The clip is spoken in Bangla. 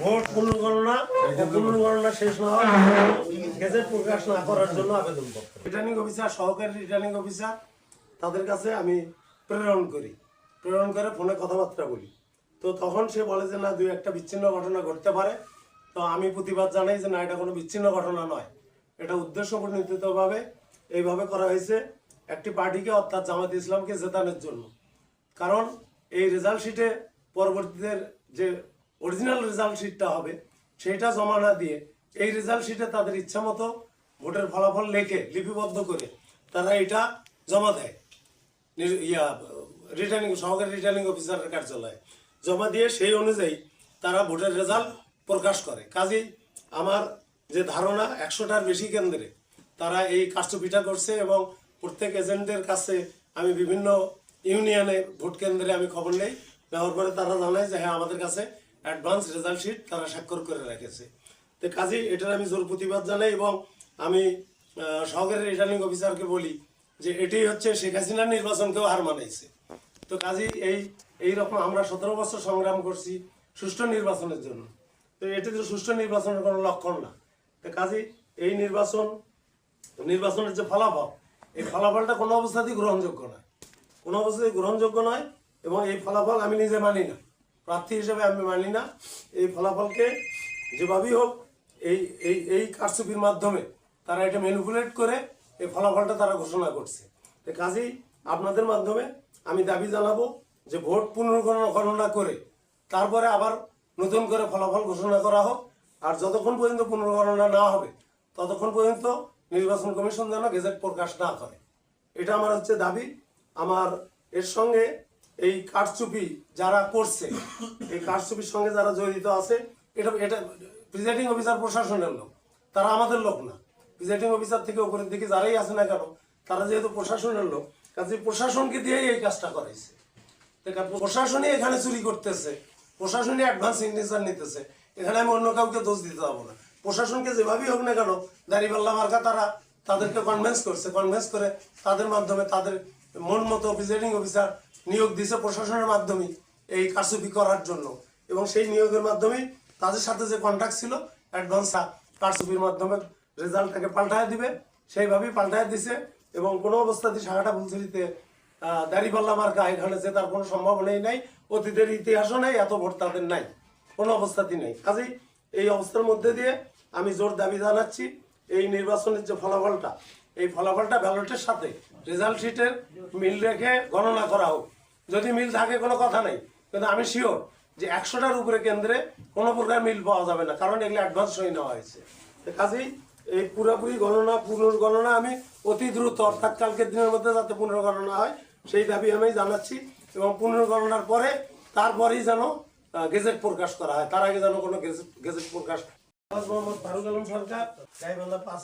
ভোট পুনর্গণনা শেষ না হয় গেজেট প্রকাশ না করার জন্য আবেদন করতে রিটার্নিং অফিসার, সহকারী রিটার্নিং অফিসার তাদের কাছে আমি প্রেরণ করে ফোনে কথাবার্তা বলি। তো তখন সে বলে যে না, দুই একটা বিচ্ছিন্ন ঘটনা ঘটতে পারে। তো আমি প্রতিবাদ জানাই যে না, এটা কোনো বিচ্ছিন্ন ঘটনা নয়, এটা উদ্দেশ্য প্রণোদিতভাবে এইভাবে করা হয়েছে একটি পার্টিকে, অর্থাৎ জামায়াতে ইসলামকে জেতানোর জন্য। কারণ এই রেজাল্ট শিটে পরবর্তীতে যে অরিজিনাল রেজাল্ট শিটটা হবে সেইটা জমা না দিয়ে এই রেজাল্ট শিটে তাদের ইচ্ছা মতো ভোটের ফলাফল লেখে লিপিবদ্ধ করে তারা এটা জমা দেয় সহকারী রিটার্নিং অফিসারের কার্যালয়ে জমা দিয়ে সেই অনুযায়ী তারা ভোটের রেজাল্ট প্রকাশ করে। কাজেই আমার যে ধারণা 100টার বেশি কেন্দ্রে তারা এই কারচুপিটা করছে এবং প্রত্যেক এজেন্টদের কাছে আমি বিভিন্ন ইউনিয়নে ভোট কেন্দ্রে আমি খবর নেই, ব্যবহার করে তারা জানায় যে হ্যাঁ, আমাদের কাছে অ্যাডভান্স রেজাল্ট শিট তারা স্বাক্ষর করে রেখেছে। তো কাজেই এটার আমি জোর প্রতিবাদ জানাই এবং আমি সহকারী রিটার্নিং অফিসারকে বলি যে এটাই হচ্ছে শেখ হাসিনার নির্বাচনকেও হার মানাইছে। তো কাজেই এইরকম আমরা 17 বছর সংগ্রাম করছি সুষ্ঠু নির্বাচনের জন্য, তো এটি তো সুষ্ঠু নির্বাচনের কোনো লক্ষণ না। তো কাজেই এই নির্বাচনের যে ফলাফল, এই ফলাফলটা কোনো অবস্থাতেই গ্রহণযোগ্য নয়, এবং এই ফলাফল আমি নিজে মানি না, প্রার্থী হিসেবে আমি মানি না। এই ফলাফলকে যেভাবেই হোক এই কারচুপির মাধ্যমে তারা এটা ম্যানিপুলেট করে এই ফলাফলটা তারা ঘোষণা করছে। তো কাজেই আপনাদের মাধ্যমে আমি দাবি জানাবো যে ভোট পুনর্গণনা করে তারপরে আবার নতুন করে ফলাফল ঘোষণা করা হোক। আর যতক্ষণ পর্যন্ত পুনর্গণনা না হবে ততক্ষণ পর্যন্ত নির্বাচন কমিশন যেন গেজেট প্রকাশ না করে, এটা আমার হচ্ছে দাবি। আমার এর সঙ্গে এই কারচুপি যারা করছে, এই কারচুপির সঙ্গে যারা জড়িত আছে, এটা প্রিজাইডিং অফিসার প্রশাসনের লোক, তারা আমাদের লোক না। প্রিজাইডিং অফিসার থেকে উপরের দিকে যারাই আছে না কেন, তারা যেহেতু প্রশাসনের লোক, কাজে প্রশাসনকে দিয়েই এই কাজটা করাইছে। প্রশাসনই এখানে চুরি করতেছে, প্রশাসনই অ্যাডভান্স সিগনেচার নিতেছে, এখানে আমি অন্য কাউকে দোষ দিতে পারবো না। প্রশাসনকে যেভাবেই হোক না কেন, দাঁড়িপাল্লা মার্কা তাদেরকে কনভিন্স করে তাদের মাধ্যমে তাদের মন মতো প্রিজাইডিং অফিসার নিয়োগ দিয়েছে প্রশাসনের মাধ্যমে এই কারচুপি করার জন্য, এবং সেই নিয়োগের মাধ্যমেই তাদের সাথে যে কন্ট্যাক্ট ছিল অ্যাডভান্স কারচুপির মাধ্যমে রেজাল্টটাকে পাল্টায় দিবে, সেইভাবেই পাল্টায় দিছে। এবং কোনো অবস্থাতেই শাখাটা ফুলছড়িতে দাঁড়িপাল্লা মার্কা এখানে যে তার কোনো সম্ভাবনাই নাই, অতীতের ইতিহাসও নেই, এত ভোট তাদের নাই, কোনো অবস্থাতেই নেই। কাজেই এই অবস্থার মধ্যে দিয়ে আমি জোর দাবি জানাচ্ছি এই নির্বাচনের যে ফলাফলটা, এই ফলাফলটা ব্যালটের সাথে রেজাল্ট শিটের মিল রেখে গণনা করা হোক। যদি মিল থাকে কোনো কথা নেই, কিন্তু আমি শিওর যে 100টার উপরে কেন্দ্রে কোনো প্রকার মিল পাওয়া যাবে না, কারণ এগুলো অ্যাডভান্স হয়ে নেওয়া হয়েছে। কাজেই এই পুরোপুরি পুনর্গণনা আমি অতি দ্রুত, অর্থাৎ কালকের দিনের মধ্যে যাতে পুনর্গণনা হয় সেই দাবি আমি জানাচ্ছি। এবং পুনর্গণনার পরে তারপরেই যেন গেজেট প্রকাশ করা হয়, তার আগে যেন কোনো গেজেট প্রকাশ। মোহাম্মদ ফারুক আলম সরকার, গাইবান্ধা 5